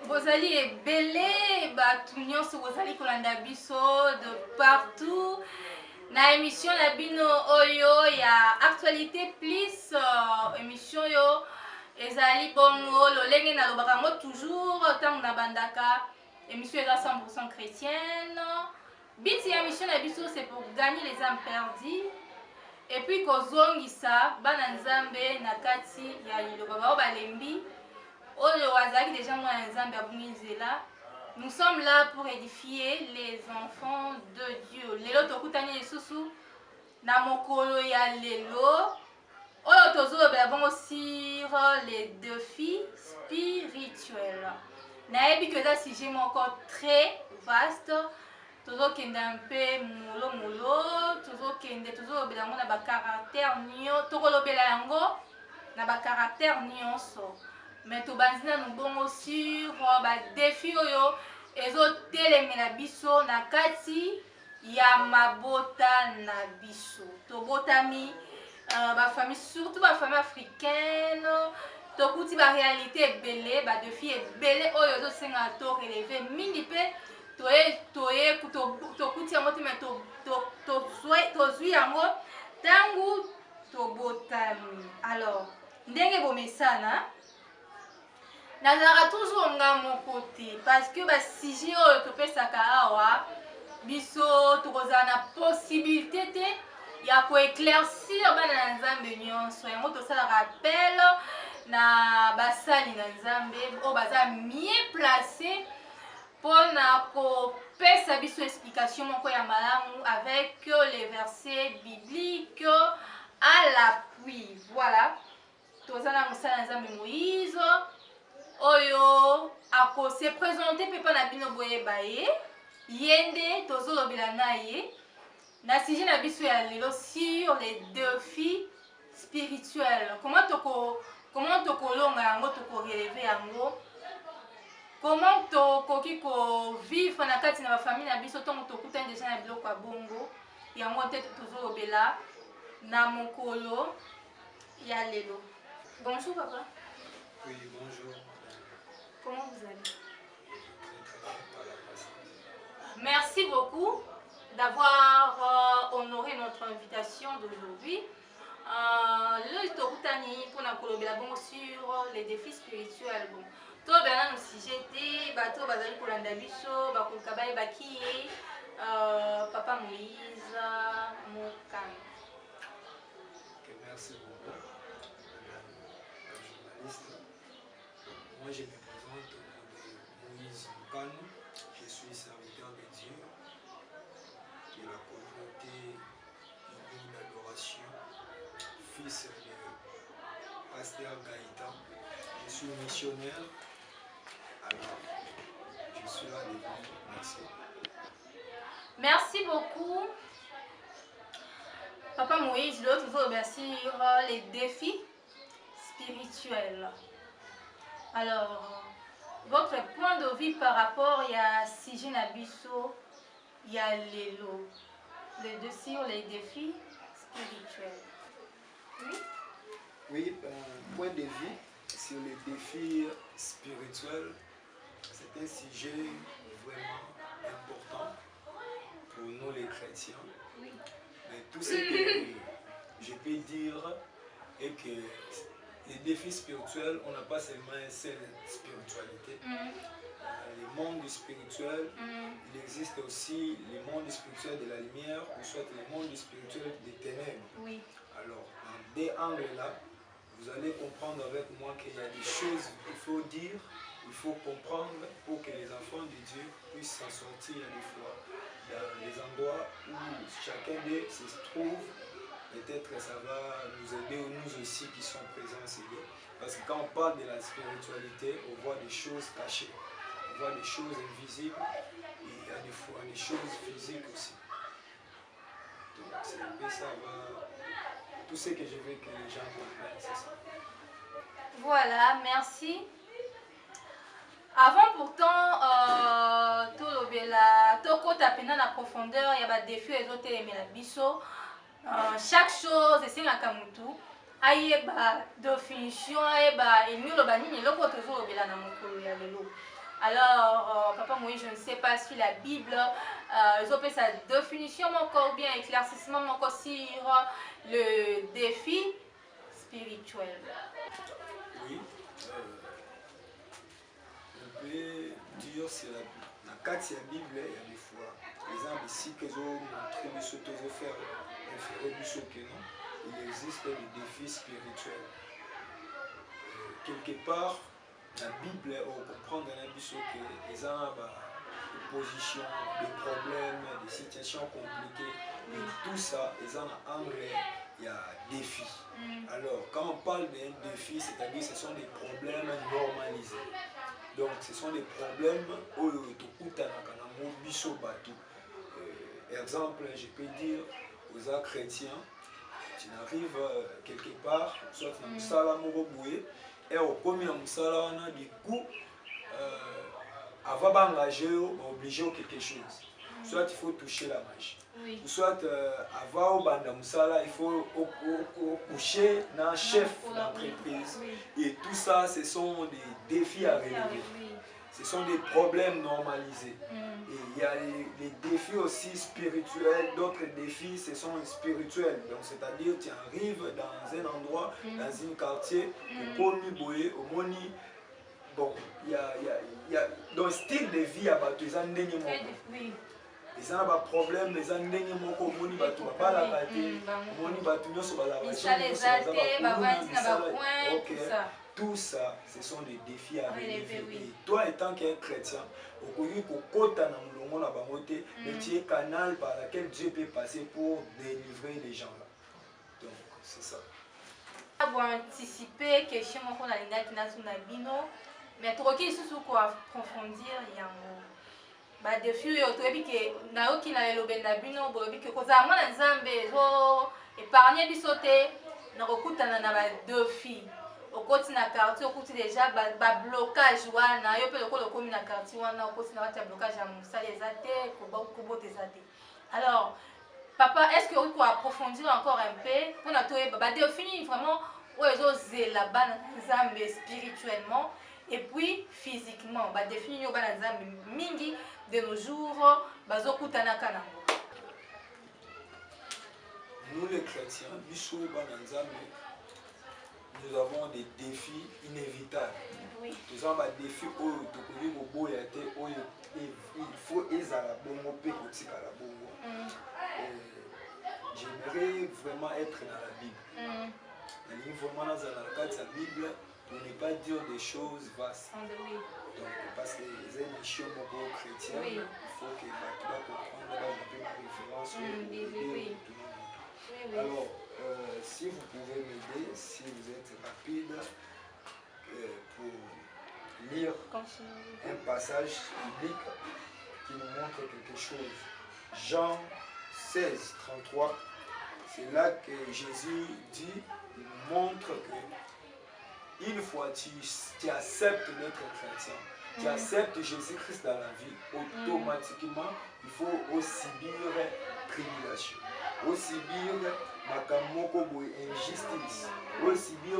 Bozali est belé, tout nyonso bozali kolanda biso de partout. Na émission na bino oyo ya actualité plus émission yo ezali bongo lolenge na lobaka ngo toujours tant na bandaka émission eza 100% chrétienne. Biti ya émission na biso c'est pour gagner les âmes perdues et puis kozongisa bana nzambe na kati ya liloba bao balembi. Nous sommes là pour édifier les enfants de Dieu. Lelo tokutani lisusu na mokolo ya lelo. Oyo tozolobela bongo sur les défis spirituels. Nayebi que ça sujet moko très vaste. Tozokende un peu molomolo, tozolobela ngo na ba caractère nyo, tokolobela yango na ba caractère nyonso. Mais to banzina nous bongo sur ba défi oyo ezotelemela biso na kati ya mabota na biso. Tobotami ba famille surtout ba famille africaine tokuti ba réalité ebele ba défi ebele oyo ezosenga to relever mingi pe tokuti yango te mais tozwi yango ntango tobotami. Alors ndenge bomesana nazalaka toujours nga moko te parce que basije oyo topesaka awa biso tokozala na possibilité te ya koéclaircir bana na nzambe nyonso yango tosalaka appel na basali na nzambe oyo baza mieux placé mpona kopesa biso explication moko ya malamu avec les versets bibliques à l'appui. Voilà, toza na mosala na nzambe Moïse oyo ako se présenter pepa na bino boyeba ye yende tozolobela na ye na sujet na biso ya lelo sur les défis spirituels. Comment tokolonga yango tokorelever yango, comment tokoki kovivre na kati na bafamille na biso ntongo tokutani deja na biloko ya bongo yango te tozolobela na mokolo ya lelo. Bonjour papa. Oui, bonjour. Comment vous allez? Merci beaucoup d'avoir honoré notre invitation d'aujourd'hui. Le Tokutani pour la kolobela bon sur les défis spirituels. Bon, toi ben nous si j'étais bateau bazali kolanda biso bakokabaye baki papa Moïse Mokam. Merci beaucoup, journaliste. Moi je me présente Moïse Mokam. Je suis serviteur de Dieu de la communauté d'adoration, fils de pasteur Gaïtan. Je suis missionnaire. Alors, je suis là devant vous. Merci. Merci beaucoup. Papa Moïse, l'autre toujours bien sûr les défis spirituels. Alors, votre point de vue par rapport à Sijin Nabiso, il y a les deux sur les défis spirituels. Oui? Oui, point de vue sur les défis spirituels, c'est un sujet vraiment important pour nous les chrétiens. Oui. Mais tout ce que je peux dire est que les défis spirituels, on n'a pas seulement une seule spiritualité. Le monde spirituel, il existe aussi le monde spirituel de la lumière ou soit le monde spirituel des ténèbres. Oui. Alors, dans des angles-là, vous allez comprendre avec moi qu'il y a des choses qu'il faut dire, il faut comprendre pour que les enfants de Dieu puissent s'en sortir des fois dans les endroits où chacun d'eux se trouve. Peut-être que ça va nous aider, nous aussi qui sommes présents ici. Parce que quand on parle de la spiritualité, on voit des choses cachées, on voit des choses invisibles et il y a des fois des choses physiques aussi. Donc c'est un peu ça, tout ce que je veux que les gens comprennent, c'est ça. Voilà, merci. Avant pourtant, toko tapena la profondeur, il y a des défis et autres la biso. Chaque chose est un kamutu. Ayeba définition, ayeba et mieux le banini, le poteau au belana mokolo ya lelo. Alors, Papa Moïse, je ne sais pas si la Bible, ils ont fait sa définition encore bien, éclaircissement encore sur le défi spirituel. Oui, on peut dire c'est la carte de la Bible, il y a des fois. Les gens ici que ont montré de ce qu'ils ont fait, il existe des défis spirituels. Quelque part, la Bible, on comprend dans la Bible que les gens ont des positions, des problèmes, des situations compliquées. Et tout ça, les gens en anglais, il y a défis. Alors, quand on parle d'un défi, c'est-à-dire que ce sont des problèmes normalisés. Donc, ce sont des problèmes où tu exemple, je peux dire aux chrétiens, tu arrives quelque part, soit dans le Moussala Moroboué, et au premier Moussala, on a du coup, avant d'engager, on est obligé de quelque chose. Soit il faut toucher la magie. Oui. Soit avant de Moussala, il faut coucher dans un chef d'entreprise. Oui. Et tout ça, ce sont des défis à relever. Oui. Ce sont des problèmes normalisés. Et il y a les défis aussi spirituels, d'autres défis, ce sont spirituels. Donc, c'est-à-dire, tu arrives dans un endroit, dans un quartier, au Boye, au Moni. Bon, il y a dans le style de vie, il y a des gens qui les gens ont des problèmes, les gens qui ont des tout ça, ce sont des défis à relever. Et toi, étant qu'un chrétien, mais tu es canal par lequel Dieu peut passer pour délivrer les gens là. Donc, c'est ça. Pour anticiper que chez moi, on a les bino, mais trop qui sous quoi approfondir yango. Ba défi yo to que na oki na lobenda bino bolobi que koza mwana nzambe zo épargner bisote na kokutana na ba défi. Au côté na quartier, au côté déjà ba blocage wana yo pe lokolo komi na quartier wana au côté na wati blocage ya musa les athées kobo tes athées. Alors papa, est-ce que vous pouvez approfondir encore un peu pour nous définir vraiment où est là-bas spirituellement et puis physiquement, définir mingi de nos jours, nous les chrétiens, nous avons des défis inévitables. Oui. Nous avons des défis où il faut j'aimerais vraiment être dans la Bible. Vraiment dans la Bible pour ne pas dire des choses vastes. Donc, parce que les émissions chrétiennes, il faut que tu vas comprendre un peu la référence. Alors, si vous pouvez m'aider, si vous êtes rapide, pour lire un passage biblique qui nous montre quelque chose. Jean 16, 33, c'est là que Jésus dit, il montre que une fois tu acceptes d'être chrétien, tu acceptes Jésus-Christ dans la vie, automatiquement, il faut aussi subir tribulation, aussi subir injustice, aussi subir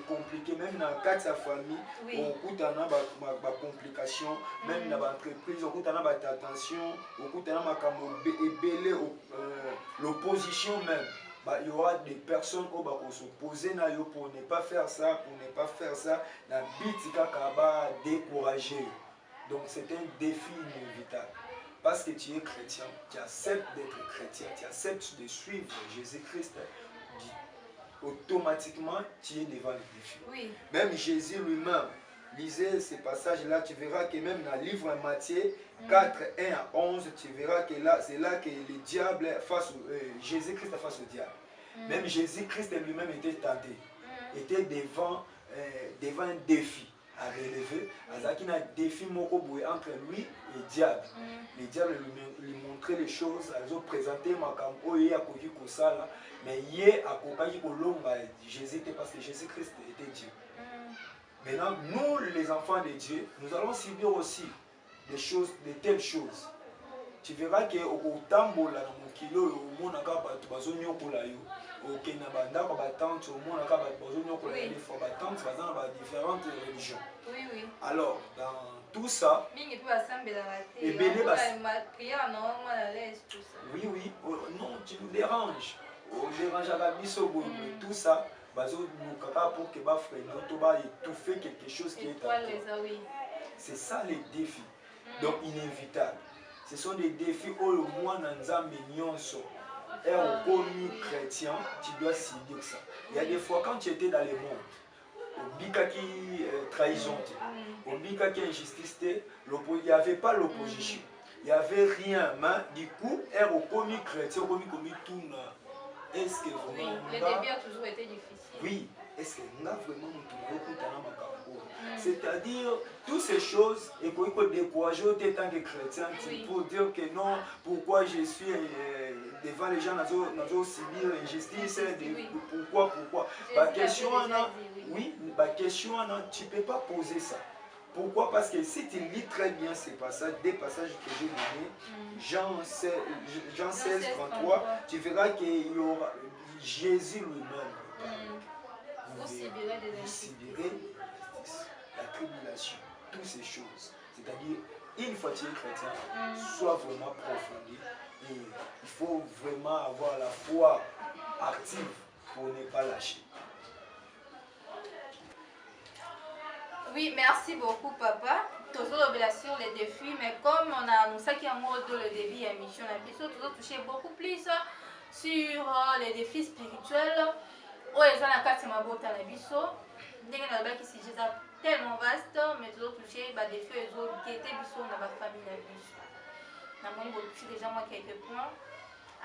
compliqué, même dans le cas de sa famille, on coûte des complications, même dans l'entreprise, on coûte des tensions, on coûte des l'opposition même. Il y aura des personnes qui vont s'opposer pour ne pas faire ça, pour ne pas faire ça. La bite va décourager. Donc c'est un défi inévitable. Parce que tu es chrétien, tu acceptes d'être chrétien, tu acceptes de suivre Jésus-Christ, automatiquement tu es devant les défis. Oui. Même Jésus lui-même, lisez ces passages-là, tu verras que même dans le livre Matthieu 4, 1 à 11, tu verras que là, c'est là que le diable Jésus-Christ face au diable. Même Jésus-Christ lui-même était tenté, était devant un défi à relever. Il y a un défi entre lui et le diable. Le diable lui montrait les choses, ils ont présenté mais il a accompagné Jésus parce que Jésus-Christ était Dieu. Maintenant, nous, les enfants de Dieu, nous allons subir aussi de telles choses. Tu verras que au tambola na mokilo au monaka bato bazonyokola yo Ok, na bandako batante au moins là les fois batante dans différentes religions. Oui, oui. Alors dans tout ça, et oui, oui, non, tu nous déranges. On dérange à la biso, tout ça, pour que étouffer quelque chose qui est à toi. C'est ça les défis. Donc inévitable. Ce sont des défis où le moins dans mignon et au commis chrétien, tu dois subir ça. Il y a des fois quand tu étais dans le monde, au bika qui trahison, au bika qui injustice, il n'y avait pas l'opposition. Il n'y avait rien. Mais du coup, au commis chrétien, au commis tout. Est-ce que vraiment. Oui, le début a toujours été difficile. Oui, est-ce que nous avons vraiment c'est-à-dire, toutes ces choses, et qu'on peut décourager tant que chrétien, pour dire que non, pourquoi je suis devant les gens, nous subir l'injustice, pourquoi. La question, oui, la question, tu ne peux pas poser ça. Pourquoi? Parce que si tu lis très bien ces passages, des passages que j'ai donnés, Jean 16, 33, tu verras qu'il y aura Jésus lui-même. Vous subirez la tribulation, toutes ces choses. C'est-à-dire, une fois que tu es chrétien, sois vraiment approfondi. Et il faut vraiment avoir la foi active pour ne pas lâcher. Oui, merci beaucoup, papa. Toujours révélation sur les défis, mais comme on a annoncé qu'il y a un mot de le début de l'émission, on a toujours touché beaucoup plus sur les défis spirituels. Oh, ils ont la carte de ma botte à la biso. Dès que nous avons sujet tellement vaste, mais toujours touché des défis qui étaient biso dans la famille de la biso. Nous avons touché déjà moi quelques points.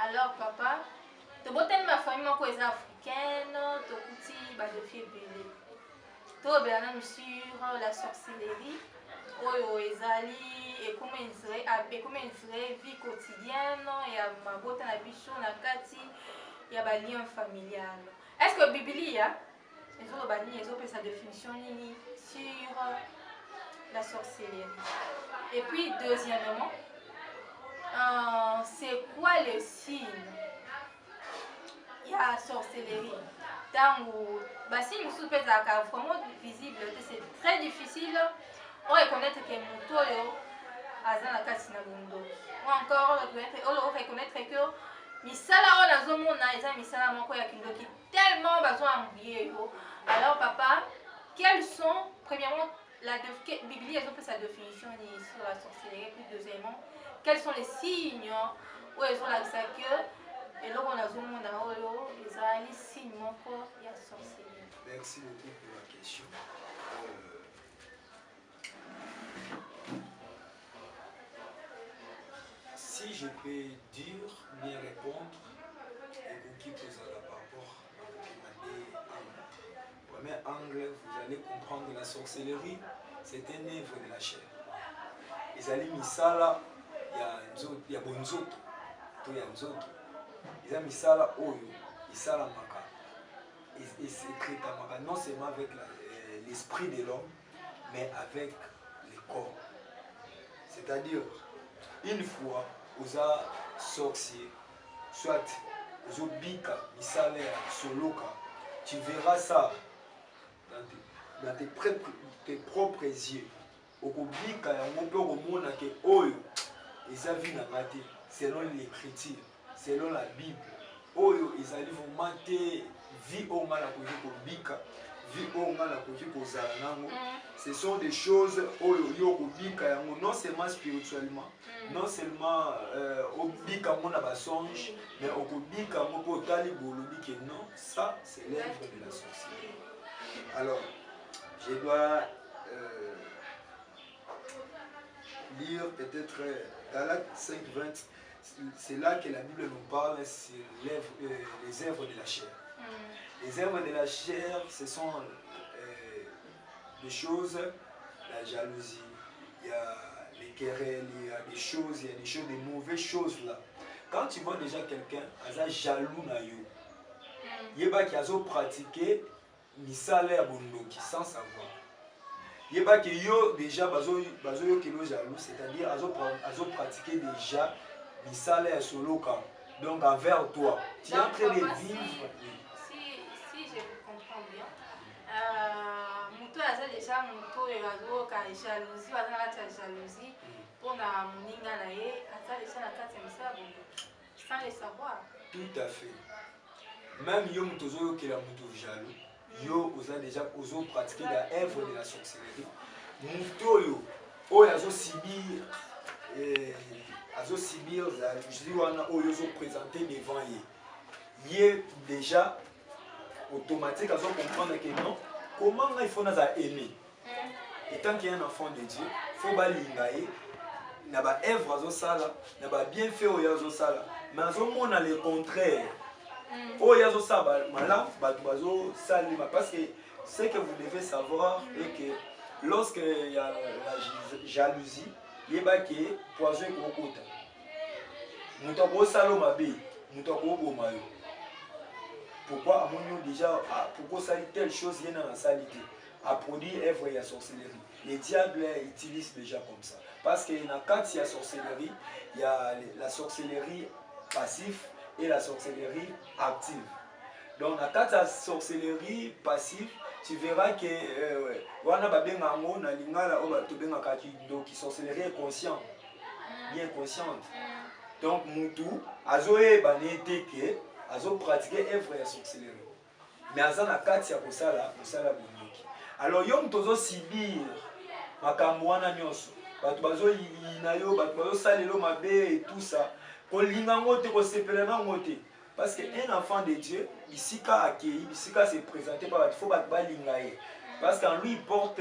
Alors, papa, tu as beau ma famille, moi, les africaines, tu as touché des défis belés. Tu as bien sur la sorcellerie. Oyo ezali et comment il serait vie quotidienne et à ma botte na biso na kati ya ba lien familial. Est-ce que Biblia ezo bani ezo pe sa définition nini sur la sorcellerie? Et puis deuxièmement, c'est quoi le signe ya sorcellerie? Tango basi musu pe za ka vraiment visible, c'est très difficile. On reconnaître que Motoyo a dans la case na bondo. Ou encore on reconnaître que misala on a zomona eza misala moko ya kindoki tellement besoin oublier yo. Alors papa, quels sont premièrement la Biblia ils ont fait sa définition sur la sorcellerie, puis deuxièmement, quels sont les signes où ils ont la que et là on a zomona oyo eza les signes moko ya sorcellerie. Merci beaucoup pour la question. Si je peux dire, bien répondre, et qui pose par rapport à premier angle, vous allez comprendre la sorcellerie, c'est un œuvre de la chair. Ils allaient misala, il y a bonzoto, il y a nzoto. Ils ont misala oyo, isala maka. Et c'est créé non seulement avec l'esprit de l'homme, mais avec le corps. C'est-à-dire, une fois, vous avez sorcier, soit vous avez bika, misalaire, soloka, tu verras ça dans tes propres yeux. Au bika, on peut remonter que oyo, ils ont vu selon l'écriture, selon la Bible. Oyo, ils allaient vous mentir, vie au mal à bika, vie au mal à ce sont des choses oyo bika, non seulement spirituellement. Non seulement au bika mon abasonge, mais au bika mon potali bolobi que non, ça c'est l'œuvre de la sorcellerie. Alors, je dois lire peut-être Galates 5:20, c'est là que la Bible nous parle, c'est les œuvres de la chair. Les œuvres de la chair, ce sont des choses, la jalousie, il y a les querelles, il y a des choses, des mauvaises choses là. Quand tu vois déjà quelqu'un, il est jaloux na yo. Il y a qui a pratiqué misala ya bondoki sans savoir. Il y a qui yo déjà bazo yo kilo jaloux, c'est-à-dire azo pratiquer déjà misala ya soloka. Donc envers toi, tu es en train de papa, vivre. Si je vous comprends bien, moto aza déjà moto oyo azoyoka jalousie, aza na kati ya jalousie mpona moninga na ye, aza déjà na kati ya misala bongo sans le savoir. Tout à fait. Même yo moto ozoyokela moto jaloux, yo oza déjà ozopratiquer la œuvre de la sorcellerie. Moto oyo azosibir jalousie wana oyo ozoprésenter devant ye déjà automatique comprendre que non, comment il faut nous aimer. Et tant qu'il y a un enfant de Dieu, il faut balinga ye na ba œuvre azosala na ba bienfait oyo azosala, mais azomona le contraire oyo azosala malamu bato bazosalima, parce que ce que vous devez savoir est que lorsque il y a la jalousie, yebaki poison ekokota moto akosala mabe, moto akoboma yo. Pourquoi amonio déjà pourquoi ça telle chose vient dans la salité à produire œuvre et la sorcellerie. Les diables utilisent déjà comme ça, parce que dans quand il y a sorcellerie, il y a la sorcellerie passive et la sorcellerie active. Donc dans quand il y a sorcellerie passive, tu verras que wana babenga ngo na lingala o bato benga kaki, donc sorcellerie est conscient, bien consciente. Donc mutu azoye banete ke azo pratiquer œuvre ya sorcellerie, mais aza na kati ya kosala bondoki. Alors yo mtozo sibir makambo wana nyonso, bato bazoyina yo, bato bazosalelo mabe et tout ça, kolinga ngo te, kosepela nango te, parce que un enfant de Dieu bisika accueilli, bisika se présenter par bato, faut bato balinga ye, parce qu'en lui il porte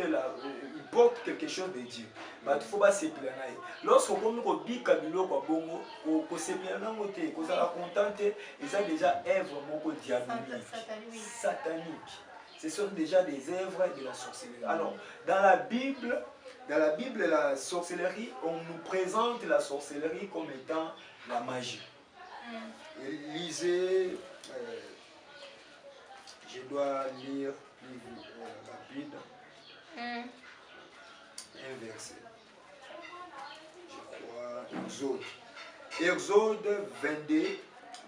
quelque chose de Dieu. Bato faut basepela na ye. Lorsque komi kobika biloko bongo kosepela nango te, kozala content te, eza déjà œuvre moko diabolique, satanique. Ce sont déjà des œuvres de la sorcellerie. Alors, dans la Bible, la sorcellerie, on nous présente la sorcellerie comme étant la magie. Lisez, je dois lire rapide, un verset. Je crois, Exode 22, à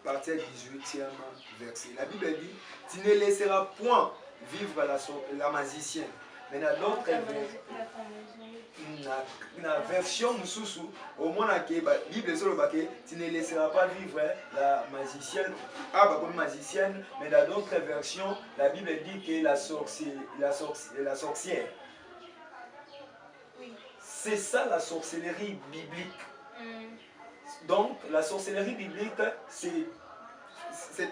partir du 18e verset. La Bible dit, tu ne laisseras point vivre la magicienne. Mais dans d'autres la version mususu, au moins la Bible sur le tu ne laisseras pas vivre la magicienne, magicienne, mais dans d'autres versions, la Bible dit que la sorcière. Oui. C'est ça la sorcellerie biblique. Donc la sorcellerie biblique,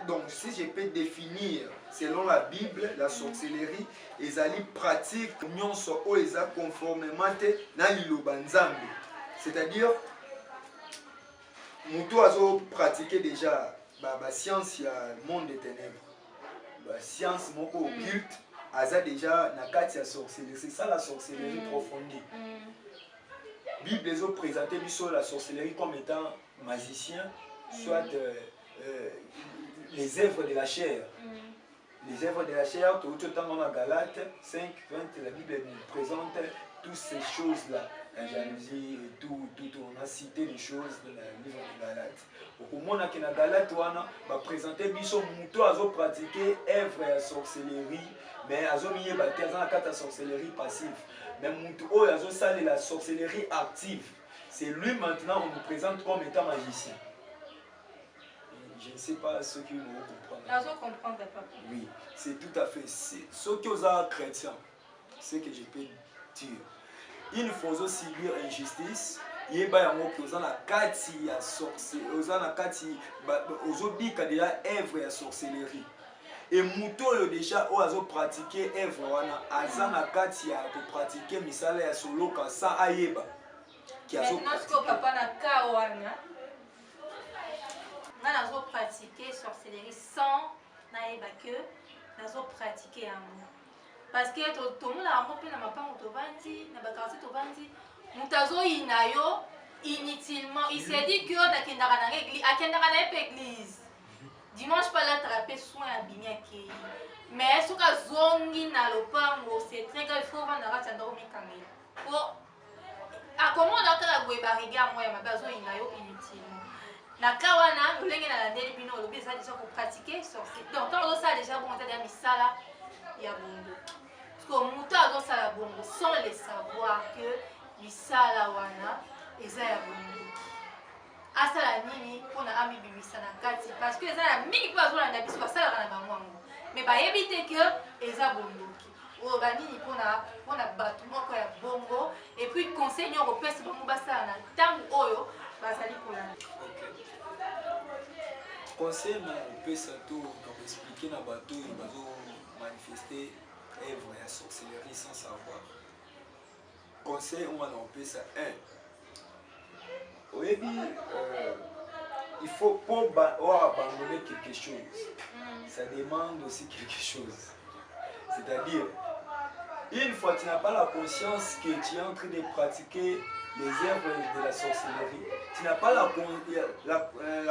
donc si je peux définir selon la Bible, la sorcellerie, ezali pratique nyonso o eza conformément na liloba nzambe. C'est-à-dire mutu azo pratiquer déjà ba science ya monde des ténèbres. Ba science moko occulte aza déjà na kati ya sorcellerie. C'est ça la sorcellerie profondée. Bible ezo présenter biso la sorcellerie comme étant magicien, soit les œuvres de la chair. Les œuvres de la chair, tout le temps dans Galates 5, 20, la Bible nous présente toutes ces choses-là. La jalousie et tout, on a cité les choses dans le livre de Galates. Au moment où dans Galates, on va présenter biso muto azo pratiquer œuvre de sorcellerie, mais azo miye baté dans la sorcellerie passive. Mais muto o azo sale la sorcellerie active. C'est lui maintenant on nous présente comme étant magicien. Je ne sais pas ce que vous comprenez. Oui, c'est tout à fait. Ce que vous êtes chrétien, c'est ce que je peux dire. Il faut aussi subir injustice. Il y a la kati ya sorcellerie, la kati ozobika déjà œuvre ya sorcellerie. Et muto déjà ozo pratiquer œuvre wana azana kati ya pratiquer misala ya soloka sa ayeba. Maintenant ce que papa na kawana nazo pratiquer sorcellerie sans naeba que nazo pratiquer amour. Parce que tout le monde a un peu na mapango tovandi na bakarti tovandi mutazo inayo inutilement. Il s'est dit que nakendaka na église, akendaka na église. Dimanche pas l'attraper soin abimé qui. Mais ce que zongi na lopango c'est très grave, il faut vendre la tanda au mikangé. Pour à comment on a la goé barriga moi ma bazo inayo inutilement. na kawana lolenge na landeli bino olobi eza déjà kopratiquer sorcier donc ntango ozosala déjà bongo eza deja misala ya bondoki parceke moto azosala bongo sans le savoir que misala wana eza ya bondoki asala nini mpona amibimisa na kati parce que eza na mingi mpo bazolanda biso basalaka na bango yango mais bayebi te ke eza bondoki oyo banini mpona bato moko ya bongo et puis conseil nyonso kopesa bango basala na ntango oyo bazali kolanda. Conseil na opesa to expliquer na bato oyo bazomanifeste œuvre ya sorcellerie sans savoir. Conseil wana opesa 1 oyebi il faut pour abandonner quelque chose. Ça demande aussi quelque chose. C'est-à-dire, une fois tu n'as pas la conscience que tu es en train de pratiquer les œuvres de la sorcellerie, tu n'as pas la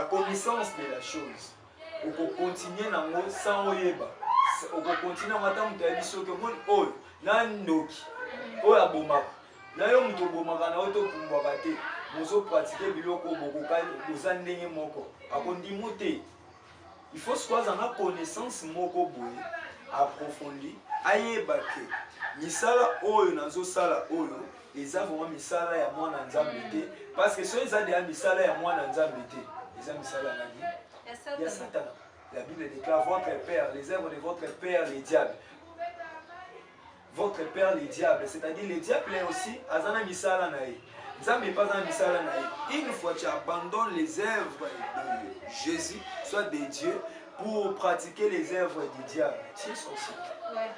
connaissance de la chose. On peut continuer sans oyeba. On peut continuer en attendant que tu aies que mon oyo nandoki oyo abomaka na yo muto bomaka na oto pumbwaka te mozo pratiquer biloko bokoka boza ndenge moko akondimo te. Il faut soit en connaissance moko boye approfondie ayeba ke misala oyo nazo sala oyo eza vraiment misala ya mwana nzambe te parce que so eza deya misala ya mwana nzambe te eza misala nani ya Satan. La Bible déclare votre père, les œuvres de votre père les diables. Votre père les diables, c'est-à-dire les diables aussi azana misala na ye. Nzambe pas dans misala na ye. Une fois tu abandonnes les œuvres de Jésus, soit de Dieu, pour pratiquer les œuvres du diable, tu es sorcier. Ouais.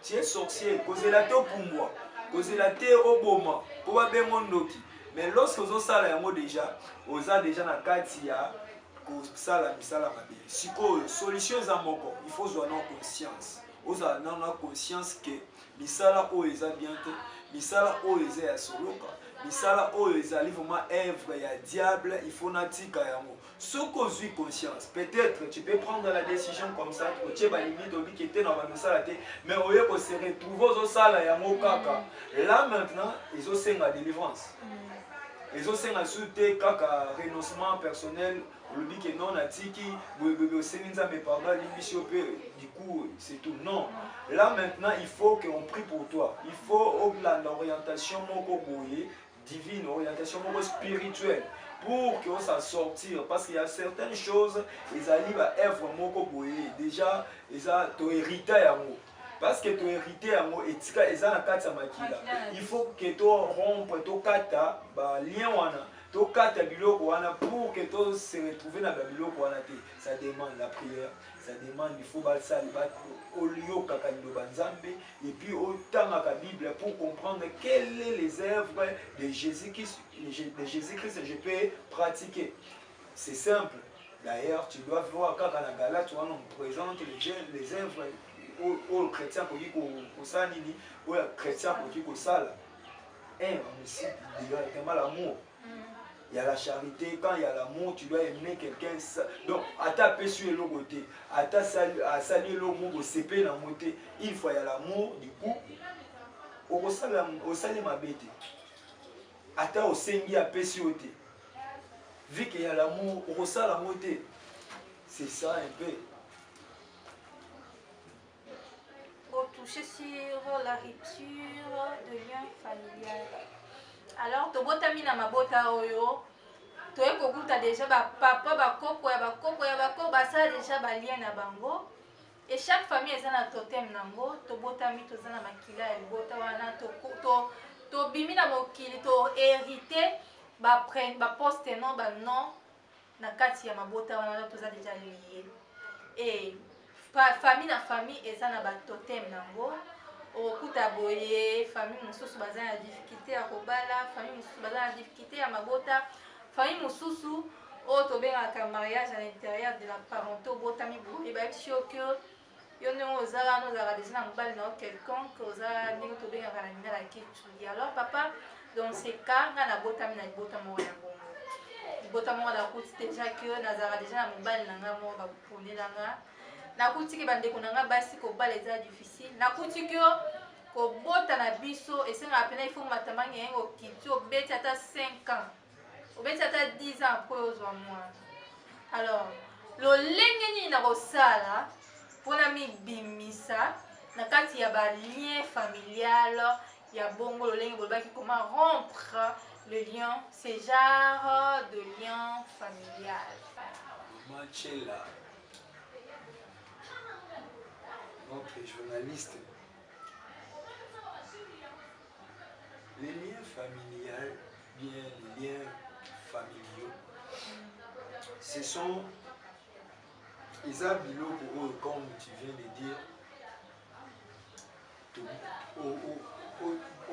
Tu es sorcier, cause la te pour moi, cause la te au boma, pour bien mon doki. Mais lorsque vous avez un mot déjà, vous avez déjà la katia, ça misala mabe. Si solution za moko, il faut avoir conscience. Vous avez conscience que misala o eza bien te, misala o eza ya soloka. Misala oyo ezali vraiment œuvre ya diable, il faut natika yango. Ce que j'ai conscience, peut-être tu peux prendre la décision comme ça, tu as limite obi qui était dans la misala te, mais oye ko se retrouver au sala yango kaka. Là maintenant, ils ont senga délivrance. Ils ont senga soute kaka renoncement personnel, obi que non atiki, bebe seninza me pardon libiso pe du coup c'est tout. Non. Là maintenant, il faut qu'on prie pour toi. Il faut l'orientation moko boye divine, orientation spirituelle pour que ça sortir parce qu'il y a certaines choses ils arrivent à œuvre moko boye déjà ils ont to hérité yango parce que to hérité yango etika eza na kati ya makila il faut que to rompre to kata ba lien wana to kata biloko wana pour que to se retrouver na biloko wana te. Ça demande la prière, ça demande il faut balsa au lieu kaka liloba nzambe et puis autant la Bible pour comprendre quelles sont les œuvres de Jésus-Christ je peux pratiquer. C'est simple. D'ailleurs, tu dois voir quand dans la Galate on présente les œuvres aux chrétiens pour dire qu'au sanini aux chrétiens pour dire qu'au sale. On cite directement l'amour. Il y a la charité, quand il y a l'amour, tu dois aimer quelqu'un. Donc, à ta péché le côté, à ta saluer le mot, au CP la montée, une fois il y a l'amour, du coup, au salut ma bête. À ta au sengi à péché. Vu qu'il y a l'amour, au salut la montée. C'est ça un peu. Pour toucher sur la rupture de lien familial. Alors, to botami na mabota oyo, to ekokuta déjà ba papa ba koko ya basala déjà ba lien na bango. Et chaque famille eza na totem nango, to botami to zana makila ya bota wana to bimi na mokili to hérité ba poste non ba non na kati ya mabota wana to za déjà lié. Et famille na famille eza na ba totem nango. Okuta boye famille mususu baza na difficulté ya kobala, famille mususu baza na difficulté ya mabota, famille mususu o to bengaka mariage à l'intérieur de la parenté botami boye ba tio que yo ndenge ozala no zala déjà na mobali na quelconque ozala ndenge to bengaka na nina la kitu. Alors papa dans ces cas na botami na bota mo ya bongo. Bota mo la kuti déjà que nazala déjà na mobali na nga mo ba pole na nga. Nakuti ke bandeko nanga basi ko bala eza difficile. Nakuti ke ko bota na biso esenga apena il faut matamangi yengo kiti obeti ata 5 ans. obeti ata 10 ans après ozwa mwana. Alors lolenge nini na kosala mpona mibimisa na kati ya balien familial ya bongo lolenge bolobaki comment rompre le lien, ce genre de lien familial. Manchela, notre journaliste, les liens familiaux, bien les liens familiaux, ce sont les habilos pour eux, comme tu viens de dire,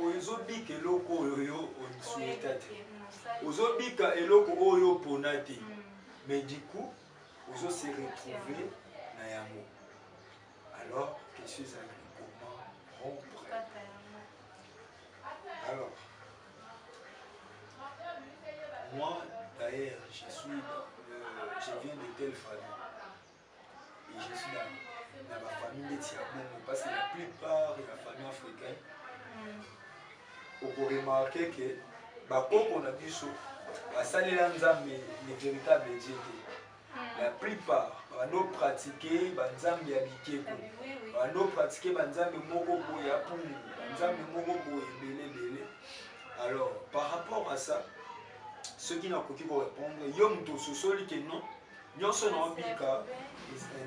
ozobika eloko oyo onisueta te, ozobika eloko oyo pona te, mais du coup ozo se retrouver na yango. Alors que je suis avec comment rompre. Alors moi d'ailleurs je viens de telle famille et je suis dans ma famille de Tiabon parce que la plupart de la famille africaine on peut remarquer que bakoko na biso basalela nzambe les véritables dieux. La plupart bano pratiquer banzambe ya bikeko, bano pratiquer banzambe moko boye ya pumu, banzambe moko boye belé. Alors par rapport à ça, ceux qui n'ont pas pu répondre, yom to sosoli que non, nyonso na obika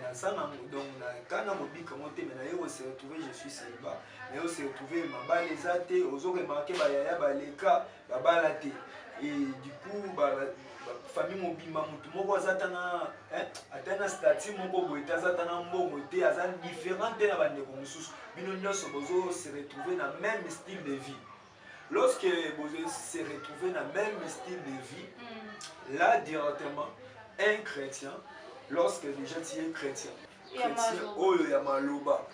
na sana donc na kana mobika monte mais na yo se retrouver je suis célibat, mais yo se retrouver mabale zate, ozo remarquer ba yaya ba leka ba balate et du coup famille mobima mutu moko azatana atana statut moko boye azatana mbongo te aza différent te na bandeko mosusu bino nyonso bozo se retrouver na même style de vie. Lorsque vous se retrouvez dans le même style de vie, là directement, un chrétien, lorsque déjà tu es chrétien, chrétien oyo ya maloba,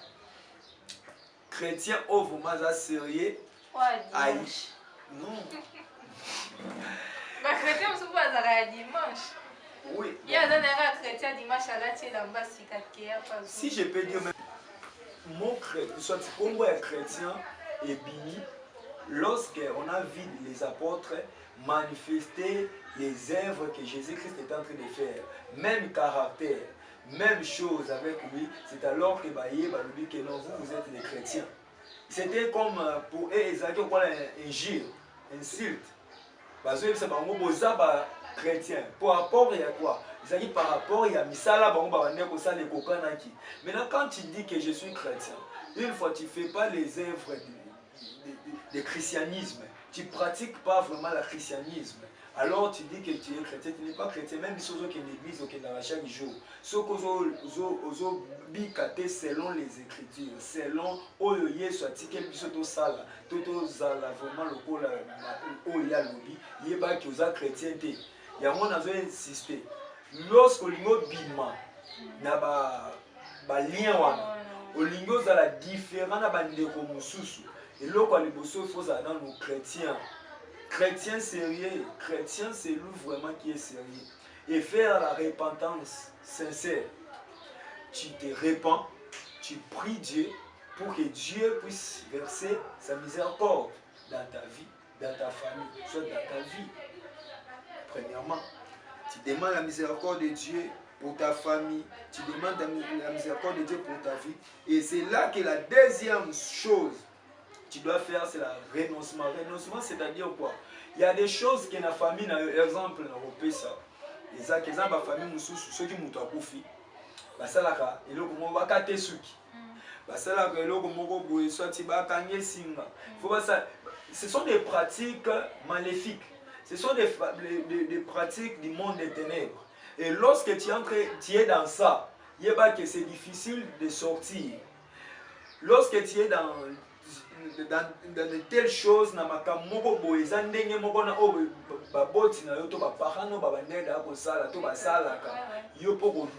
chrétien oyo vraiment sérieux, aïe, non. Ma chrétien on se voit à dimanche. Oui. Il y a un chrétien dimanche à la tienne en bas si je peux dire même, mon chrétien, soit Congo est chrétien et bini. Lorsqu'on a vu les apôtres manifester les œuvres que Jésus-Christ est en train de faire, même caractère, même chose avec lui, c'est alors que que non, vous êtes des chrétiens. C'était comme pour eux, ils avaient quoi un injure, insulte. Parce que c'est pas chrétien. Par rapport à quoi? Ils avaient par rapport à Misala, maintenant quand tu dis que je suis chrétien, une fois tu ne fais pas les œuvres le christianisme, tu ne pratiques pas vraiment le christianisme, alors tu dis que tu es chrétien, tu n'es pas chrétien, même si tu es dans l'église ou dans chaque jour. Ce que tu selon les écritures, selon où il y a soit quel bisoto sala, toto zala vraiment le pôle où il y a lobby, il y a qui aux chrétiens. Il y a mon avis insisté. Lorsque l'on bima, na ba lien wana, olingo zala différent na bandeko mususu. Et là, il faut dans nos chrétiens. Chrétien sérieux, chrétien c'est lui vraiment qui est sérieux. Et faire la repentance sincère. Tu te répands, tu pries Dieu pour que Dieu puisse verser sa miséricorde dans ta vie, dans ta famille, soit dans ta vie. Premièrement, tu demandes la miséricorde de Dieu pour ta famille, tu demandes la miséricorde de Dieu pour ta vie. Et c'est là que la deuxième chose tu dois faire, c'est le renoncement. Renoncement, c'est-à-dire quoi? Il y a des choses que la famille, par exemple, dans le ça. Les exemples de famille, ceux qui m'ont approuvé, basalaka eloko moko bakate suki basalaka eloko moko boye soit bakange singa. Ce sont des pratiques maléfiques. Ce sont des pratiques du monde des ténèbres. Et lorsque tu es dans ça, il y a que c'est difficile de sortir. Lorsque tu es dans de telles choses na makamoko boye za ndenge moko na o baboti na yo to baparano babandeda ko sala to basalaka yo poko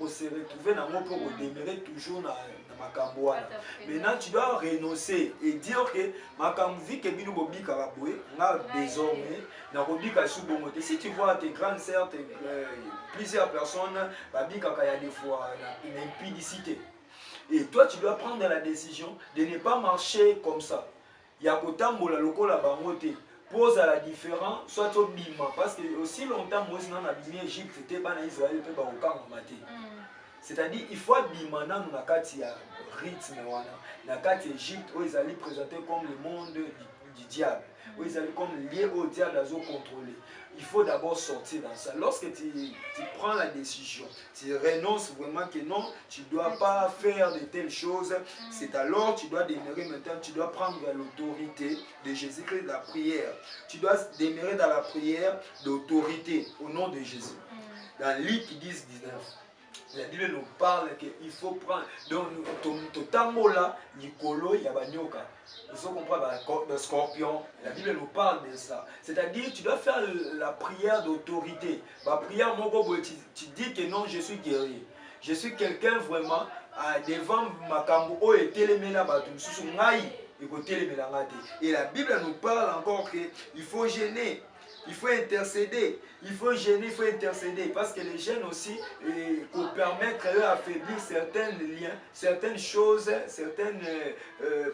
se retrouver na mo poko demeurer toujours na makambo wana. Maintenant tu dois renoncer et dire que makambo vi ke bino bobika ka boye nga désormais na kobika sous bongote. Si tu vois tes grandes sœurs, plusieurs personnes babika ka ya des fois une impudicité. Et toi, tu dois prendre la décision de ne pas marcher comme ça. Il y a kotambola lokola bangote. pose à la différence, soit au bima. Parce que aussi longtemps, moi, dans la Bible, Égypte, c'était pas en Israël, c'était pas au camp maté. C'est-à-dire, il faut bima dans la carte, il y a rythme, la carte Égypte, où ils allaient présenter comme le monde du diable, où ils allaient comme lié au diable à contrôler. Il faut d'abord sortir dans ça. Lorsque tu prends la décision, tu renonces vraiment que non, tu ne dois pas faire de telles choses, c'est alors tu dois demeurer maintenant, tu dois prendre l'autorité de Jésus-Christ, la prière. Tu dois demeurer dans la prière d'autorité au nom de Jésus. Dans Luc 10, 19. La Bible nous parle qu'il faut prendre. Donc, tout temps là, Nicolo, il y a Banyoka. Vous comprenez le scorpion. La Bible nous parle de ça. C'est-à-dire, tu dois faire la prière d'autorité. La prière, tu dis que non, je suis guerrier. Je suis quelqu'un vraiment devant ma cambo et téléméla batum. Et la Bible nous parle encore qu'il faut gêner. Il faut intercéder, il faut gêner, il faut intercéder. Parce que les gènes aussi, pour permettre d'affaiblir certains liens, certaines choses, certaines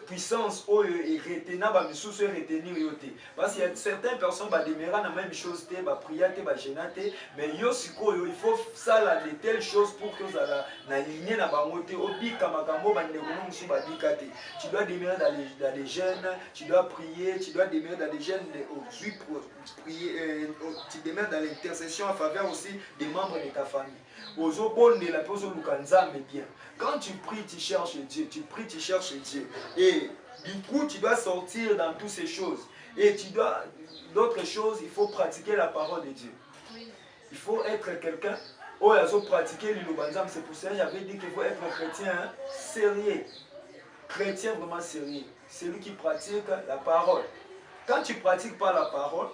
puissances, retenir. Parce qu'il y a certaines personnes qui demeurent dans la même chose, qui prier, qui gêner, mais il faut ça de telles choses pour que vous aligner dans la montée. Tu dois demeurer dans les gènes, tu dois prier, tu dois demeurer dans les gènes prier. Tu demeures dans l'intercession en faveur aussi des membres de ta famille. Quand tu pries, tu cherches Dieu. Tu pries, tu cherches Dieu. Et du coup, tu dois sortir dans toutes ces choses. Et tu dois, d'autres choses, il faut pratiquer la parole de Dieu. Il faut être quelqu'un. Oh, il faut pratiquer l'inobanzam. C'est pour ça que j'avais dit qu'il faut être un chrétien sérieux. Chrétien vraiment sérieux. C'est lui qui pratique la parole. Quand tu ne pratiques pas la parole,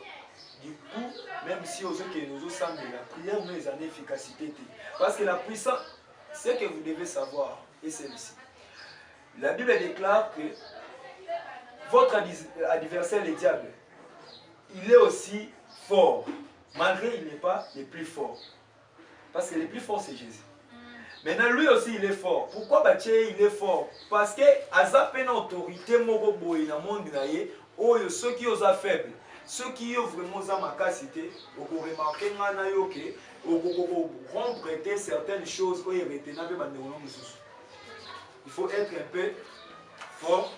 du coup, même si aux autres nous sommes de la prière, nous avons une efficacité. Parce que la puissance, ce que vous devez savoir, et c'est ici. La Bible déclare que votre adversaire, le diable, il est aussi fort, malgré qu'il n'est pas le plus fort. Parce que le plus fort, c'est Jésus. Maintenant, lui aussi, il est fort. Pourquoi il est fort? Parce que a une autorité, ceux qui osent faible. Ceux qui ont vraiment ma capacité, vous remarquez que rompre certaines choses. Il faut être un peu fort,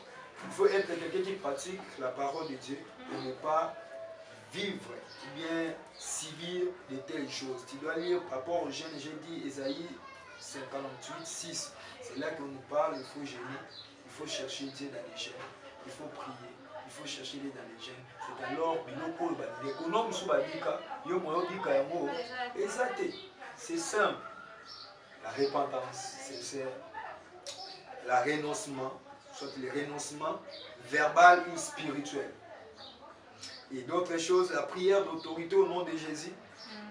il faut être quelqu'un qui pratique la parole de Dieu et ne pas vivre ou bien subir de telles choses. Tu dois lire par rapport aux jeunes, j'ai dit Ésaïe 58, 6. C'est là qu'on nous parle, il faut gêner, il faut chercher Dieu dans les jeunes, il faut prier. Il faut chercher les dans les gènes. C'est alors c'est simple. La repentance, c'est le renoncement, soit le renoncement verbal ou spirituel. Et d'autres choses, la prière d'autorité au nom de Jésus,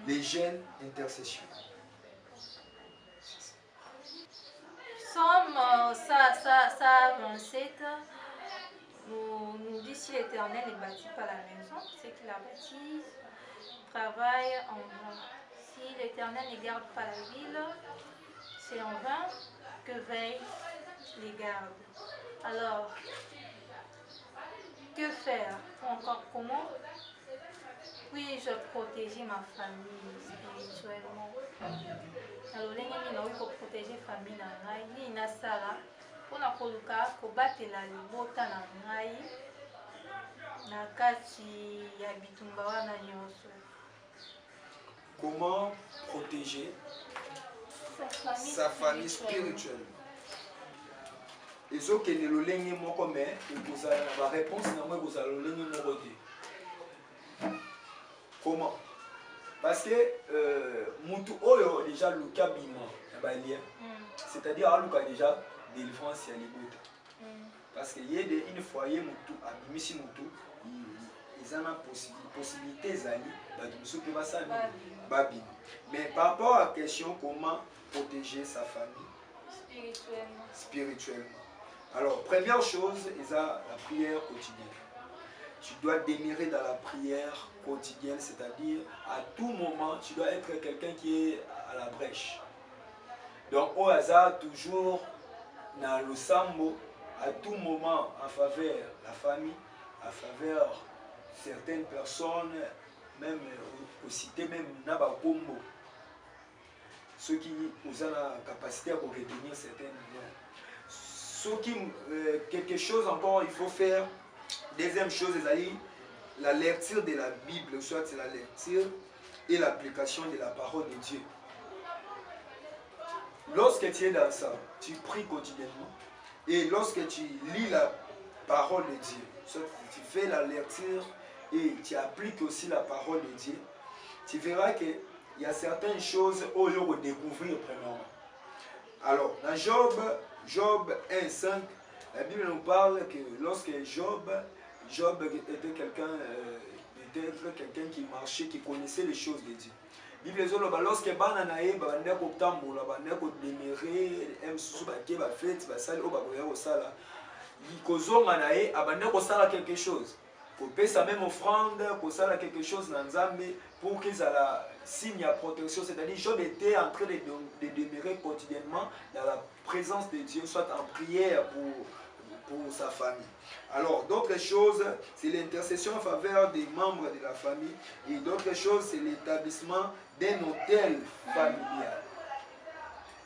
les gènes, intercession. Somme 27. Nous dit si l'Éternel ne bâtit pas la maison, c'est qu'il la bâtit, travaille en vain. Si l'Éternel ne garde pas la ville, c'est en vain que veillent les gardes. Alors, que faire? Encore comment? Puis-je protéger ma famille spirituellement? Alors, il faut protéger la famille. Il y a ça. Comment protéger sa famille spirituellement? Et ce que nous avons la réponse comment? Parce que Moutou Oyo déjà le cabine, c'est-à-dire à Luka déjà délivrance à l'ébouté. Parce qu'il y a une foyer Moutou, à Mimisi Moutou, ils ont la possibilité d'aller. Mais par rapport à la question comment protéger sa famille spirituellement. Alors, première chose, il y a la prière quotidienne. Tu dois demeurer dans la prière quotidienne, c'est-à-dire à tout moment, tu dois être quelqu'un qui est à la brèche. Donc, au hasard, toujours dans le sambo, à tout moment, en faveur de la famille, en faveur certaines personnes, même au cité, même Naba Kombo, ceux qui ont la capacité à retenir certaines noms. Ceux qui, quelque chose encore, il faut faire. Deuxième chose, c'est la lecture de la Bible, soit c'est la lecture et l'application de la parole de Dieu. Lorsque tu es dans ça, tu pries quotidiennement. Et lorsque tu lis la parole de Dieu, soit tu fais la lecture et tu appliques aussi la parole de Dieu, tu verras qu'il y a certaines choses où il faut découvrir premièrement. Alors, dans Job 1,5, la Bible nous parle que lorsque Job était quelqu'un qui marchait, qui connaissait les choses de Dieu. La Bible dit que lorsque Bananae, Bandeko Tambola, Bandeko Demere, M. Bake, Bafet, Basal, Obagoya, Osala, Yikozonganae, Abandeko Sala quelque chose. Pour payer sa même offrande, pour Sala quelque chose dans Nzambe, pour qu'ils aient la signe à protection. C'est-à-dire, Job était en train de demeurer quotidiennement dans la présence de Dieu, soit en prière pour sa famille. Alors, d'autres choses, c'est l'intercession en faveur des membres de la famille. Et d'autres choses, c'est l'établissement d'un hôtel familial.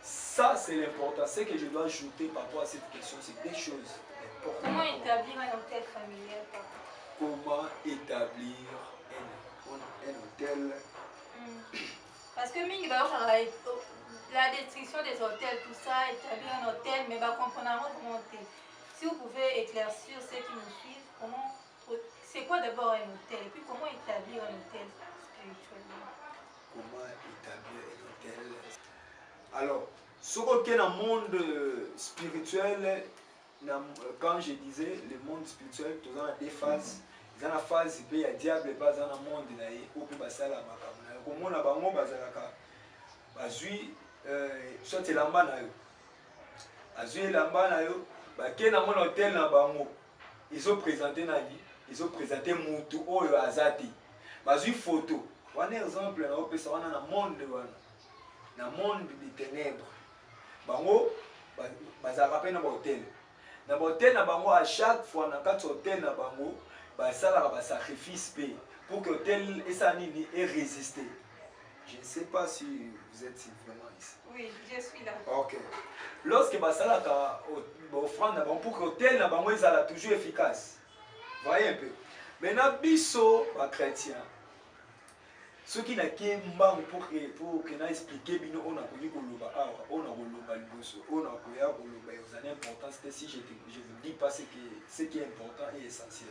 Ça, c'est l'important. Ce que je dois ajouter par rapport à cette question, c'est des choses importantes. Comment établir un hôtel familial, papa? Comment établir un hôtel? Parce que Ming, la description des hôtels, tout ça, établir un hôtel, mais comprendre comment. Si vous pouvez éclaircir ceux qui nous suivent, c'est quoi d'abord un hôtel? Et puis comment établir un hôtel spirituellement? Comment établir un hôtel? Alors, ce qu'on est dans le monde spirituel, quand je disais le monde spirituel, tu as des phases. Dans la phase, il y a diable, dans le monde, où il y a la macabre. Comment on a bango bazalaka? Bazui, soit c'est l'amba na yo. Azui l'amba na yo. Qui dans mon hôtel na bango, ils ont présenté Nadi, ils ont présenté Moutou Oyo Azati. Bazui photo. Un exemple, on peut savoir dans le monde des ténèbres. Bango, bazalaka pe na hôtel. Na hôtel na bango à chaque fois na quatre hôtel na bango, bazalaka ba sacrifice pe pour que l'hôtel ait résisté. Je ne sais pas si vous êtes vraiment ici. Oui, je suis là. Ok. Lorsque basalaka offrande pour que l'hôtel soit toujours efficace. Voyez un peu. Maintenant, biso les chrétiens, ceux qui n'ont qu'un banc pour que expliquer bino on a connu koloba awa, on a koloba liboso, on a koya koloba et l'importance si je vous dis pas ce qui est important et essentiel.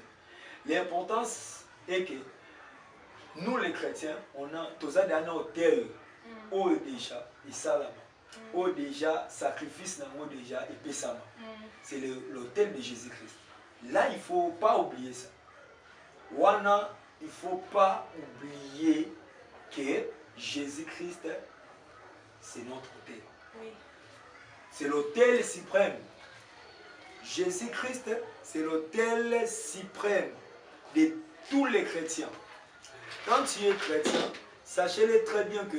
L'importance est que nous les chrétiens, on a tous un hôtel où déjà il salama, où déjà sacrifice n'a déjà et pesama. C'est l'hôtel de Jésus-Christ. Là, il ne faut pas oublier ça. Wana, il ne faut pas oublier que Jésus-Christ, c'est notre hôtel. Oui. C'est l'hôtel suprême. Jésus-Christ, c'est l'hôtel suprême de tous les chrétiens. Quand tu es chrétien, sachez-le très bien que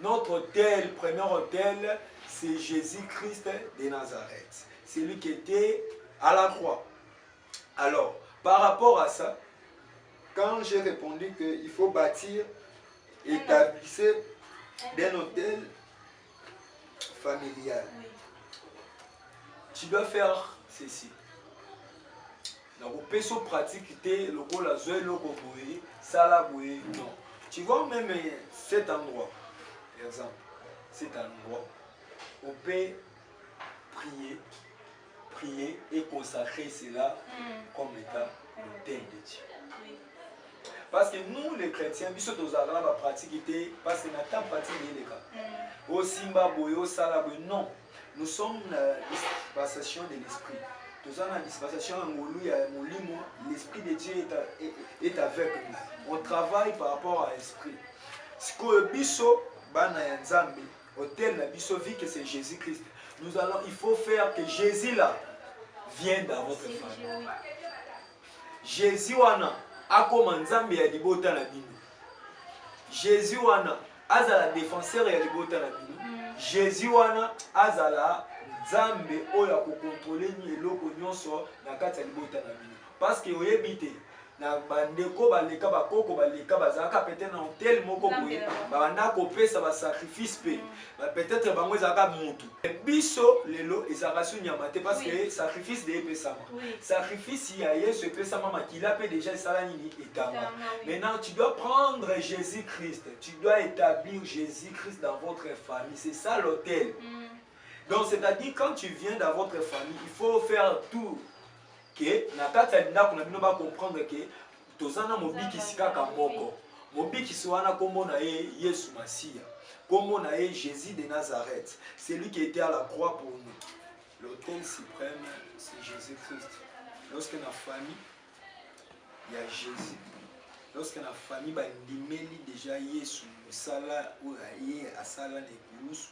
notre hôtel, premier hôtel, c'est Jésus-Christ de Nazareth. C'est lui qui était à la croix. Alors, par rapport à ça, quand j'ai répondu qu'il faut bâtir, établir un hôtel familial, tu dois faire ceci. Donc, on peut se pratiquer le rôle à jouer, le rôle salaboué. Non. Tu vois même cet endroit, par exemple, cet endroit, on peut prier et consacrer cela comme état l'hôtel de Dieu. Parce que nous, les chrétiens, nous sommes pratiquer parce que nous avons pratiqué les cas. Au Zimbabwe, au Salaboué, non. Nous sommes dans la dispensation de l'esprit. Nous sommes dans la dispensation de l'esprit de Dieu est avec nous. On travaille par rapport à l'esprit. Ce que biso bana nzambe hôtel na biso vu que c'est Jésus-Christ. Il faut faire que Jésus là vienne dans votre famille. Jésus wana akoma nzambe ya libota na bino. Jésus wana azala défenseur ya libota na bino. Jésus wana azala nzambe oyo ko contrôler ni eloko nyonso na kati ya libota na bino. Parce que oyebite na bandeko baleka bakoko baleka bazalaka peut-être na hotel moko boye babanda kopesa basacrifice mpe peut-être bango ezalaka mutu biso lelo ezalaka so nyama te parce que sacrifice de epesama sacrifice ya yesu epesama makila mpe déjà esala nini etama. Maintenant tu dois prendre Jésus-Christ, tu dois établir Jésus-Christ dans votre famille, c'est ça l'autel. Donc c'est-à-dire quand tu viens dans votre famille il faut faire tout que na kati ya ndako na bino ba comprendre que tozana mobikisi kaka moko mobikisi wana kombo na ye Yesu Masia, kombo na ye Jésus de Nazareth, c'est lui qui était à la croix pour nous. L'autel suprême c'est Jésus-Christ. Lorsque na famille il y a Jésus, lorsque na famille ba ndimeli déjà Yesu musala ou ye asala na ekulusu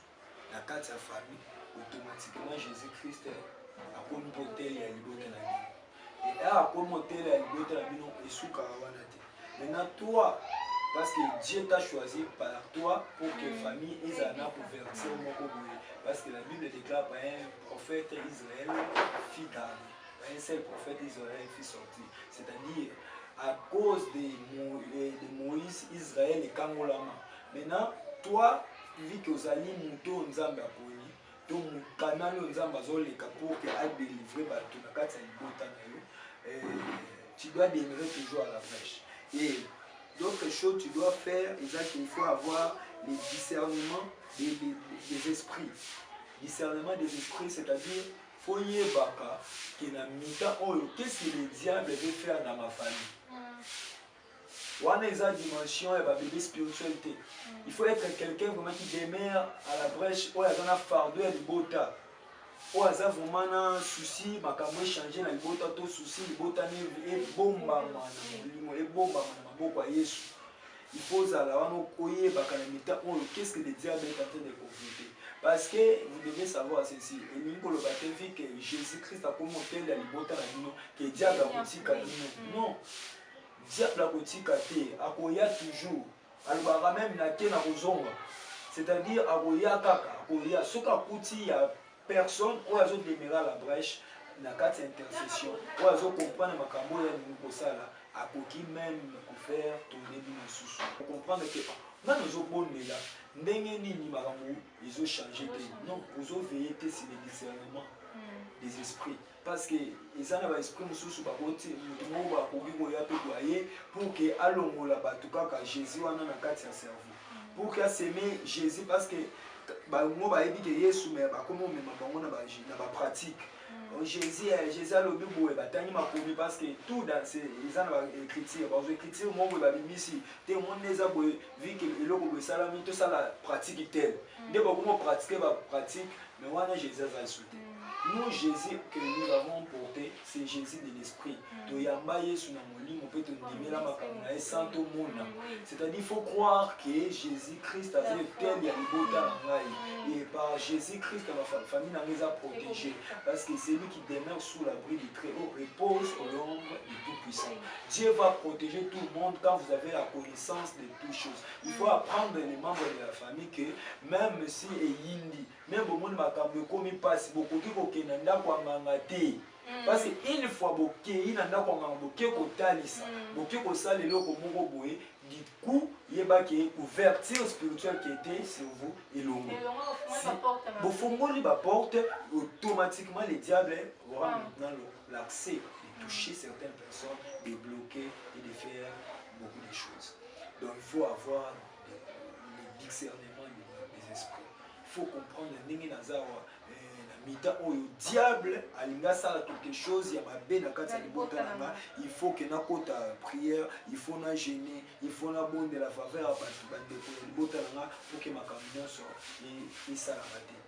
na kati ya famille, automatiquement Jésus-Christ akomi potel ya libota na bino. Et là, comme hôtel à l'autre, et sous Karawanate. Maintenant, toi, parce que Dieu t'a choisi par toi pour que la famille Isana pour verser au Moko. Parce que la Bible déclare par un prophète Israël fit d'âme. Par un seul prophète Israël fit sortir. C'est-à-dire, à cause de Moïse, Israël et Kangolama. Maintenant, toi, vu que vous allez mouton Nzamba Poni, donc canal Nzamba Zoleka pour que aille délivrer bateau na kati ya libota na yo. Tu dois demeurer toujours à la fraîche. Et d'autres choses tu dois faire, il faut avoir le discernement des esprits. Discernement des esprits, c'est-à-dire, faut y baka qui n'a mis qu'est-ce que le diable veut faire dans ma famille. Wana eza dimension et bébé spiritualité. Il faut être quelqu'un vraiment qui demeure à la brèche, où il y a un fardeau et du bota. Ou aza vraiment na souci makambo échanger na libota to souci libota ni ebomba mana limo ebomba na maboko ya Yesu. Il faut zala wana koye bakana mita on qu'est-ce que le diable est en train de confronter. Parce que vous devez savoir ceci, et nous le bateau vu que Jésus-Christ a commenté la libota na bino que diable a kotika bino. Non. Diable a kotika te, akoya toujours. Alobaka même na ke na kozonga. C'est-à-dire akoya kaka, akoya soka kuti ya personne ou azo demeurer à la brèche na kati intercession ou azo comprendre makambo ya ningo sala akoki même faire tourner bino susu pour comprendre que na nous obonela ndenge nini makambo ils ont changé te non vous ont veillé sur le discernement des esprits parce que ils en ont esprit mususu ba koti mutu mo ba kobi ko ya pe doyer pour que alongola batu kaka Jésus wana na kati ya cerveau pour que s'aimer Jésus parce que bango bayebi ke Yesu mais bakomo mema bango na ba pratique. Jésus a le boue batangi makomi parce que tout dans ces ils en ont écriture parce que écriture mo ba bimisi te mon neza boye vu que eloko boye salami to ça la pratique telle nde bakomo pratiquer ba pratique mais wana Jésus va sauter. Nous, Jésus que nous avons porté, c'est Jésus de l'esprit. C'est-à-dire qu'il faut croire que Jésus-Christ a fait tel et par Jésus-Christ que ma famille nous a protégés. Parce que c'est lui qui demeure sous l'abri du Très-Haut, repose au l'ombre du Tout-Puissant. Dieu va protéger tout le monde quand vous avez la connaissance de toutes choses. Il faut apprendre les membres de la famille que même si Yindi, même au monde comme il passe beaucoup parce qu'une fois il y a du coup il y a une ouverture spirituelle qui était sur vous et l'homme. Vous fongoli la porte, automatiquement les diables auront maintenant l'accès de toucher certaines personnes, de bloquer et de faire beaucoup de choses. Donc il faut avoir le discernement des esprits. Il faut comprendre Ningi Nazawa. Le diable alinga sala quelque chose il y a ma belle il faut que na kota prière il faut na gêner il faut na bonne de la faveur pour que ma camion soit et ça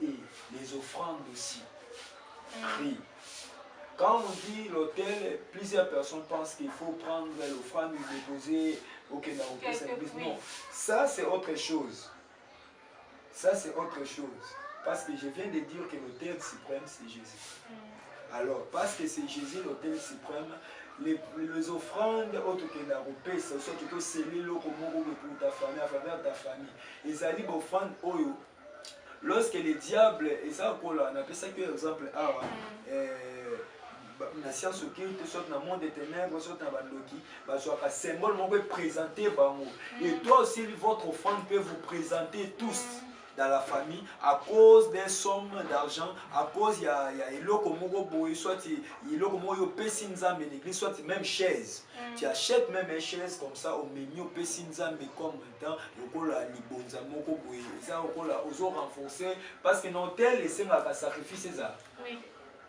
et les offrandes aussi oui. Quand on dit l'hôtel, plusieurs personnes pensent qu'il faut prendre l'offrande et déposer au Kenya. Non, ça c'est autre chose. Ça c'est autre chose. Parce que je viens de dire que l'autel suprême, c'est Jésus. Alors, parce que c'est Jésus l'autel suprême, les offrandes autres que la paix, c'est ce que c'est le pour ta famille, à faveur de ta famille. Les alliés offrandes, lorsque les diables, et ça, on appelle ça que exemple, la science occulte, soit dans le monde des ténèbres, soit dans Bandoki, soit un symbole peut présenter Bango. Et toi aussi, votre offrande peut vous présenter tous dans la famille à cause d'une somme d'argent, à cause il y a soit il l'église, soit même chaise. Tu achètes même une chaise comme ça au menu au Pessinzambe comme temps, le libonza moko boye, ça au renforcer parce que non tel et c'est un sacrifice ça. Oui.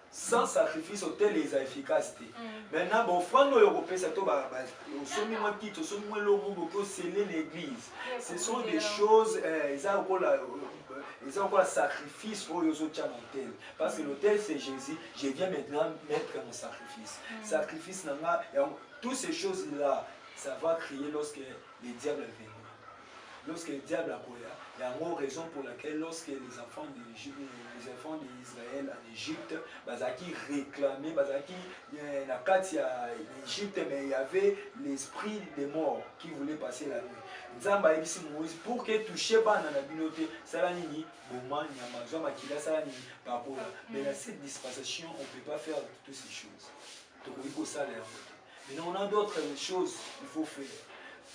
Sans sacrifice, hôtel les efficacité. Maintenant, bon, frère, nous européens, c'est tout. Au sommet, moi, quitte, au sommet, l'homme sceller l'église. Ce sont des choses, ils ont encore le sacrifice pour les autres hôtel. Parce que l'hôtel, c'est Jésus. Je viens maintenant mettre mon sacrifice. Sacrifice, toutes ces choses-là, ça va crier lorsque les diables viennent. Lorsque le diable a couru, il y a une raison pour laquelle lorsque les enfants d'Israël en Égypte, qui réclamaient, en Égypte, mais il y avait l'esprit des morts qui voulait passer la nuit. Nzamba ebisi Moïse pour que toucher pas dans la communauté, ça nini, moment nyamazo makila ça nini papola. Mais dans cette dispensation, on ne peut pas faire toutes ces choses. Donc il faut ça l'air. Mais on a d'autres choses qu'il faut faire.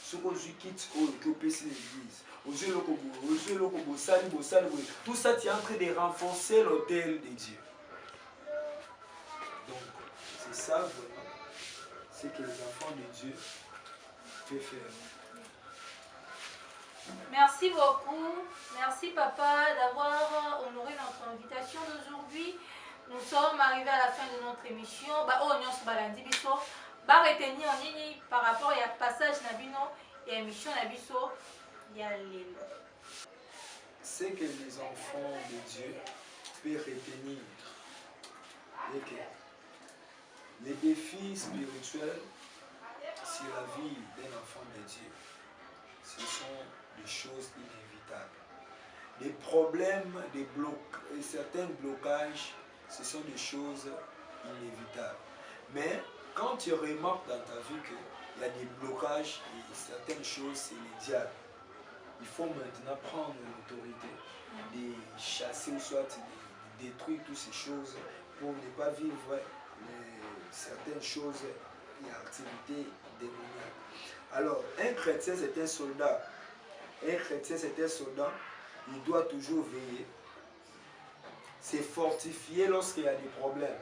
Ce qu'on quitte au PC l'église, tout ça tu es en train de renforcer l'autel de Dieu. Donc c'est ça vraiment ce que les enfants de Dieu peuvent faire. Merci beaucoup, merci papa d'avoir honoré notre invitation d'aujourd'hui. Nous sommes arrivés à la fin de notre émission. Retenir en ligne par rapport à passage Nabino et émission Nabiso Yalelo. Ce que les enfants de Dieu peuvent retenir et que les défis spirituels sur la vie d'un enfant de Dieu, ce sont des choses inévitables. Les problèmes, certains blocages, ce sont des choses inévitables. Mais quand tu remarques dans ta vie qu'il y a des blocages et certaines choses, c'est les diables, il faut maintenant prendre l'autorité de chasser ou soit de détruire toutes ces choses pour ne pas vivre certaines choses et activités démoniaques. Alors, un chrétien, c'est un soldat. Un chrétien, c'est un soldat. Il doit toujours veiller. C'est fortifier lorsqu'il y a des problèmes.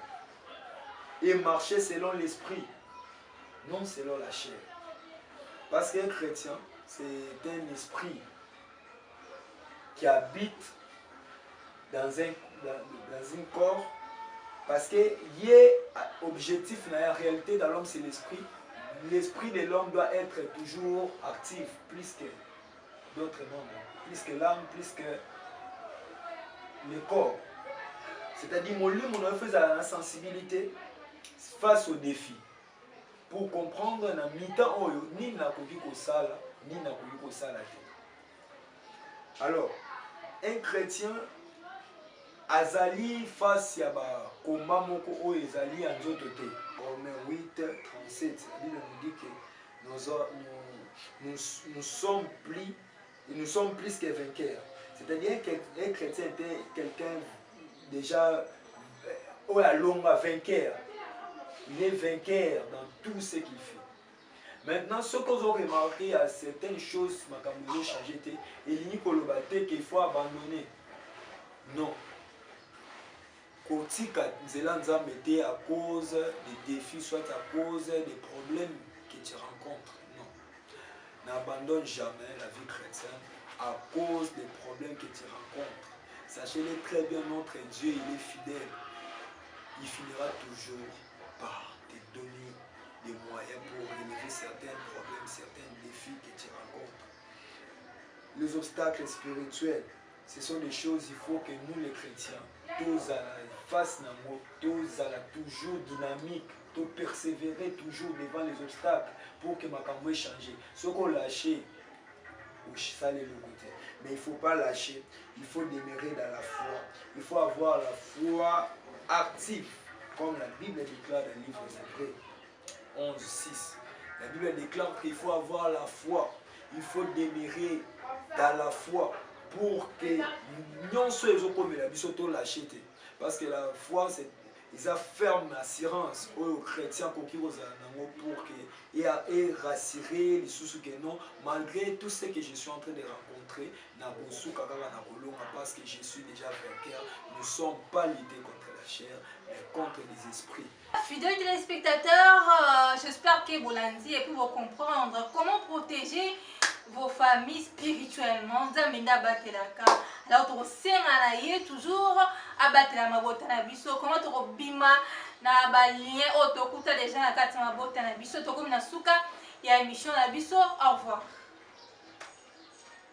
Et marcher selon l'esprit, non selon la chair. Parce qu'un chrétien, c'est un esprit qui habite dans un corps. Parce que l'objectif, la réalité dans l'homme, c'est l'esprit. L'esprit de l'homme doit être toujours actif, plus que d'autres membres. Plus que l'âme, plus que le corps. C'est-à-dire, mon lieu, mon fait la sensibilité face aux défis. Pour comprendre, na mi-temps, ni na koki kosala, ni na koki kosala te. Alors, un chrétien, azali face à ba combat moko o ezali en zotote. Romains 8, 37. La Bible nous dit que nous sommes plus que vainqueurs. C'est-à-dire qu'un chrétien était quelqu'un déjà au long vainqueur. Il est vainqueur dans tout ce qu'il fait. Maintenant, ce que vous avez remarqué, il y a certaines choses qui ont changé. Et qu'il faut abandonner. Non. À cause des défis, soit à cause des problèmes que tu rencontres. Non. N'abandonne jamais la vie chrétienne à cause des problèmes que tu rencontres. Sachez-le très bien, notre Dieu, il est fidèle. Il finira toujours par te donner des moyens pour relever certains problèmes, certains défis que tu rencontres. Les obstacles spirituels, ce sont des choses, il faut que nous les chrétiens, tous à la face, tous à la toujours dynamique, tous persévérer toujours devant les obstacles pour que ma camoué change. Ce qu'on lâche, ça les côté. Mais il ne faut pas lâcher, il faut demeurer dans la foi. Il faut avoir la foi active, comme la Bible déclare dans le livre d'Hébreux 11, 6. La Bible déclare qu'il faut avoir la foi, il faut demeurer dans la foi pour que nous soyons comme la bisoto lâcher. Parce que la foi, eza ferme assurance oyo chrétien akoki kozala nango pour que et rassurer lisusu que non, malgré tout ce que je suis en train de rencontrer na kosuka kaka na kolonga, parce que je suis déjà vainqueur. Nous ne sommes pas luttés contre la chair mais contre les esprits. Fidèles téléspectateurs, j'espère que vous l'avez et pour comprendre comment protéger vos familles spirituellement. Alors, tu sais, toujours abattre la mabota na biso, comment tu bima na balien otokuta déjà na kati mabota na biso, to comme na suka ya émission na biso. Au revoir.